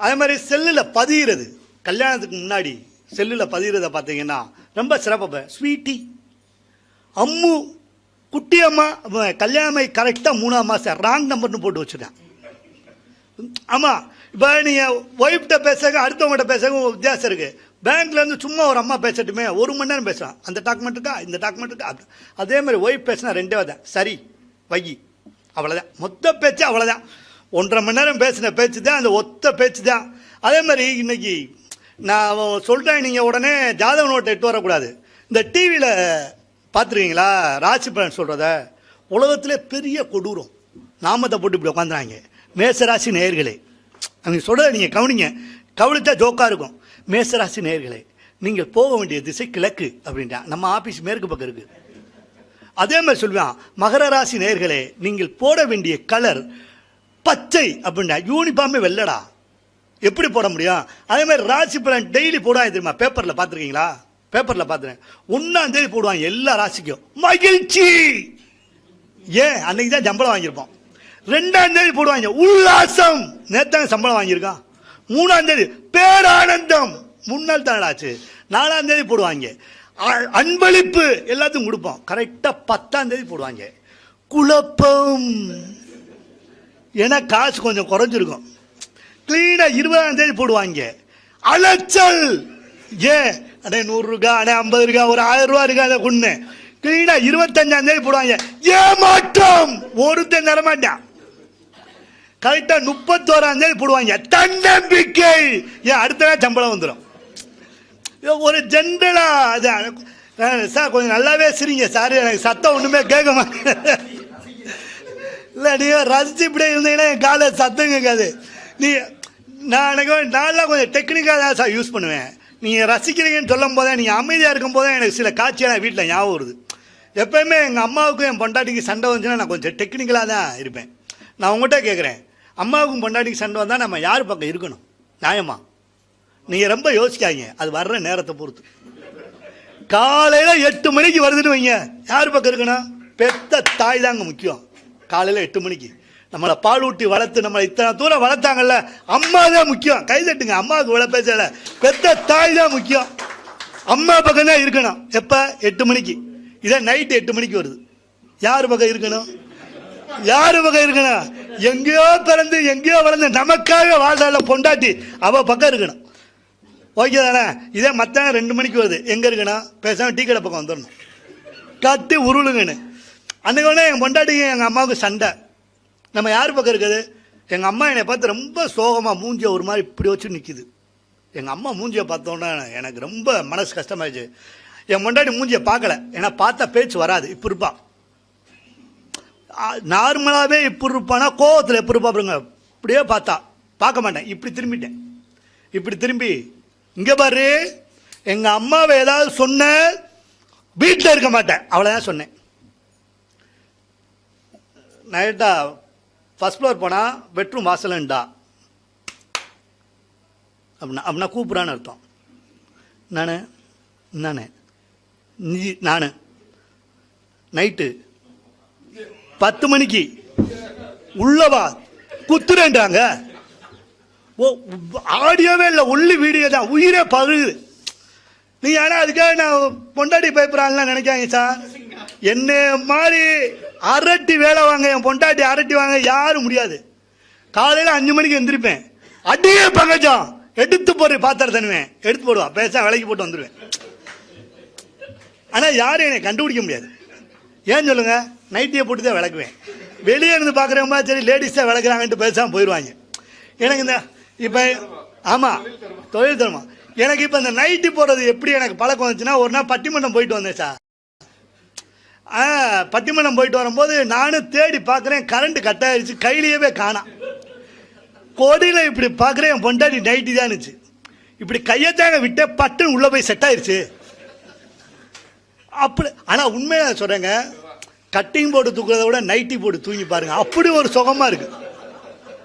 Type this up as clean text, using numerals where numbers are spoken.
அதே மாதிரி செல்லில் பதிகிறது, கல்யாணத்துக்கு முன்னாடி செல்லில் பதிகிறத பார்த்தீங்கன்னா ரொம்ப சிறப்பாக. ஸ்வீட்டி, அம்மு, குட்டி அம்மா, கல்யாணமை கரெக்டாக 3ஆம் மாதம் ராங் நம்பர்னு போட்டு வச்சுட்டேன். ஆமாம், இப்போ நீங்கள் ஒய்ஃப்கிட்ட பேசுங்க, அடுத்தவங்ககிட்ட பேசுங்க வித்தியாசம் இருக்குது. பேங்க்லேருந்து சும்மா ஒரு அம்மா பேசட்டுமே 1 மணி நேரம் பேசலாம். அந்த டாக்குமெண்ட்டுக்கா இந்த டாக்குமெண்ட்டுக்கா. அதே மாதிரி ஒய்ஃப் பேசினா 2 தான், சரி வை, அவ்வளோதான். மொத்த பேச்சு அவ்வளோதான். 1.5 மணி நேரம் பேசின பேச்சு தான், அந்த ஒத்த பேச்சு தான். அதே மாதிரி இன்னைக்கு நான் சொல்கிறேன், நீங்கள் உடனே ஜாதக நோட்டை எட்டு வரக்கூடாது. இந்த டிவியில் பார்த்துருக்கீங்களா ராசி பலன் சொல்கிறத? உலகத்திலே பெரிய கொடூரம். நாமத்தை போட்டு இப்படி உட்காந்துறாங்க. மேசராசி நேயர்களே, அவங்க சொல்கிறத நீங்கள் கவனிங்க, கவனித்தா ஜோக்காக இருக்கும். மேசராசி நேயர்களே, நீங்கள் போக வேண்டிய திசை கிழக்கு அப்படின்ட்டா. நம்ம ஆஃபீஸ் மேற்கு பக்கம் இருக்குது. அதே மாதிரி சொல்லுவான், மகர ராசி நேயர்களே, நீங்கள் போட வேண்டிய கலர் பச்சை அப்படின்டா. யூனிஃபார்மே வெள்ளடா, எப்படி போட முடியும்? அதே மாதிரி ராசி பலன் டெய்லி போடுவாங்க தெரியுமா? பேப்பரில் பார்த்துருக்கீங்களா? பேப்பரில் பார்த்துறேன். 1ஆம் தேதி போடுவாங்க எல்லா ராசிக்கும் மகிழ்ச்சி. ஏன்? அன்னைக்கு தான் சம்பளம் வாங்கியிருப்போம். 2ஆம் தேதி போடுவாங்க உல்லாசம், நேற்று சம்பளம் வாங்கியிருக்கான். 3ஆம் தேதி பேரானந்தம், 3 நாள் தான் ஆச்சு. 4ஆம் தேதி போடுவாங்க அன்பளிப்பு, எல்லாத்தையும் கொடுப்போம். கரெக்டாக 10ஆம் தேதி போடுவாங்க குழப்பம், ஏன்னா காசு கொஞ்சம் குறைஞ்சிருக்கும். கிளீனாக 20ஆம் தேதி போடுவாங்க அலைச்சல். ஏன்? அடே 100 இருக்கா, அடே 50 இருக்கா, ஒரு 1000 ரூபா இருக்கா, அதை கொண்டு கிளீனாக 25ஆம் தேதி போடுவாங்க ஏமாற்றம், ஒருத்தன் தரமாட்டான். கரெக்டாக 31ஆம் தேதி போடுவாங்க தன்னம்பிக்கை. ஏன்? அடுத்த சம்பளம் வந்துடும். ஒரு ஜென்ரலா அது சார் கொஞ்சம் நல்லாவே சிரிங்க சார், எனக்கு சத்தம் ஒன்றுமே கேட்க மாட்டேன். இல்லை நீங்கள் ரசிச்சு இப்படியே இருந்தீங்கன்னா என் காலை சத்தம் கேட்காது. நான் எனக்கு நான்லாம் கொஞ்சம் டெக்னிக்காக தான் சார் யூஸ் பண்ணுவேன். நீங்கள் ரசிக்கிறீங்கன்னு சொல்லும் போதே, நீங்கள் அமைதியாக இருக்கும் போதே எனக்கு சில காட்சியாக வீட்டில் ஞாபகம் வருது. எப்போயுமே எங்கள் அம்மாவுக்கும் என் பொண்டாட்டிக்கு சண்டை வந்துச்சுன்னா நான் கொஞ்சம் டெக்னிக்கலாக தான் இருப்பேன். நான் உங்கள்கிட்ட கேட்குறேன், அம்மாவுக்கும் பொண்டாட்டிக்கு சண்டை வந்தால் நம்ம யார் பக்கம் இருக்கணும்? நியாயமா? நீங்கள் ரொம்ப யோசிக்காதீங்க, அது வர்ற நேரத்தை பொறுத்து. காலையில் 8 மணிக்கு வருதுன்னு வைங்க, யார் பக்கம் இருக்கணும்? பெத்த தாய் தாங்க முக்கியம். காலையில் 8 மணிக்கு நம்மளை பால் ஊட்டி வளர்த்து நம்மளை இத்தனை தூரம் வளர்த்தாங்கல்ல, அம்மா தான் முக்கியம். கைதட்டுங்க, அம்மாவுக்கு விட பேசல, பெத்த தாய் தான் முக்கியம். அம்மா பக்கம் தான் இருக்கணும். எப்போ? 8 மணிக்கு. இதே நைட்டு 8 மணிக்கு வருது, யார் பக்கம் இருக்கணும்? யாரு பக்கம் இருக்கணும்? எங்கேயோ பிறந்து எங்கேயோ வளர்ந்து நமக்காக வாழ்றால பொண்டாட்டி, அவ பக்கம் இருக்கணும். ஓகே தானே? இதே மத்தியானம் 2 மணிக்கு வருது, எங்க இருக்கணும்? பேசாம டீ கடை பக்கம் வந்துடணும், கட்டி உருளுங்கன்னு. அன்னைக்கு ஒன்று என் பொண்டாட்டிக்கு எங்கள் அம்மாவுக்கு சண்டை. நம்ம யார் பக்கம் இருக்குது? எங்கள் அம்மா என்னை பார்த்து ரொம்ப சோகமாக மூஞ்சியை ஒரு மாதிரி இப்படி வச்சு நிற்கிது. எங்கள் அம்மா மூஞ்சியை பார்த்தோன்னே எனக்கு ரொம்ப மனசு கஷ்டமாயிடுச்சு. என் பொண்டாட்டி மூஞ்சியை பார்க்கல, ஏன்னா பார்த்தா பேச்சு வராது. இப்படி இருப்பா, நார்மலாகவே இப்படி இருப்பானா, கோவத்தில் எப்படி இருப்பா பாருங்க. இப்படியே பார்த்தா பார்க்க மாட்டேன், இப்படி திரும்பிட்டேன். இப்படி திரும்பி இங்கே பாரு, எங்கள் அம்மாவை ஏதாவது சொன்ன வீட்டில் இருக்க மாட்டேன், அவ்வளோதான் சொன்னேன். நைட்டா ஃபஸ்ட் ஃப்ளோர் போனால் பெட்ரூம் வாசலண்டா அப்படின்னா கூப்பிட்றான்னு அர்த்தம். நானே நைட்டு 10 மணிக்கு உள்ளவா குத்துறேன்றாங்க. ஓ, ஆடியோவே இல்லை, ஒல்லி வீடியோ தான், உயிரே பகுது. நீ ஆனால் அதுக்காக நான் பொண்டாட்டி பயப்படுறாங்கலாம் நினைக்காங்க சார். என்ன மாதிரி அரட்டி வேலை வாங்க, என் பொண்டாட்டி அரட்டி வாங்க யாரும் முடியாது. காலையில் 5 மணிக்கு எந்திரிப்பேன், அடியே பங்கஜம் எடுத்து போடுற பாத்திரம் தருவேன், எடுத்து போடுவான், பேச விலைக்கு போட்டு வந்துடுவேன். ஆனால் யாரும் என்னை கண்டுபிடிக்க முடியாது. ஏன் சொல்லுங்க? நைட்டியை போட்டு தான் விளக்குவேன். வெளியே இருந்து பார்க்குறவங்க சரி லேடிஸ் தான் விளக்குறாங்கன்ட்டு பேசாமல் போயிடுவாங்க. எனக்கு இந்த இப்போ ஆமாம் தொழில் தருமா, எனக்கு இப்போ இந்த நைட்டி போடுறது எப்படி எனக்கு பழக்கம் வந்துச்சுன்னா, ஒரு நாள் பட்டிமன்றம் போயிட்டு வந்தேன் சார். பட்டிமன்றம் போயிட்டு வரும்போது நானும் தேடி பார்க்குறேன், கரண்ட் கட் ஆகிடுச்சு, கையிலேயே காணாம். கொடியில் இப்படி பார்க்குறேன், என் பொண்டாட்டி நைட்டி தான் இருந்துச்சு. இப்படி கையத்தாங்க விட்ட பட்டுன்னு உள்ளே போய் செட் ஆயிடுச்சு. அப்படி ஆனால் உண்மையாக சொல்கிறேங்க, கட்டிங் போட்டு தூக்குறத விட நைட்டி போட்டு தூங்கி பாருங்க, அப்படி ஒரு சுகமாக இருக்குது.